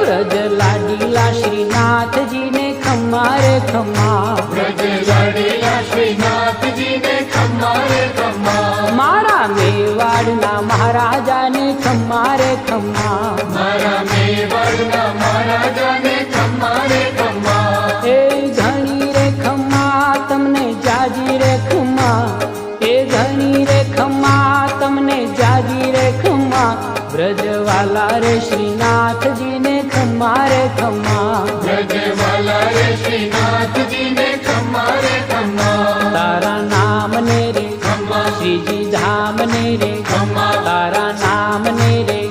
व्रज लाडीला श्रीनाथ जी ने खम्मा रे खम्मा, व्रज लाडीला श्रीनाथ जी ने खम्मा रे खम्मा, मारा मेवाड़ना महाराजा ने खम्मा रे खम्मा, मारा मेवाड़ना महाराजा ने खम्मा रे खम्मा, ए घणी रे खम्मा तमने जाजी रे खम्मा, ए घणी रे खम्मा तमने जाजी रे खम्मा, ब्रजवाला रे श्रीनाथ जी ने खम्मा रे खम्मा, ब्रजवाला रे श्रीनाथ जी ने खम्मा रे खम्मा, तारा नाम ने रे खम्मा, श्रीजी धाम ने रे खम्मा, तारा नाम ने रे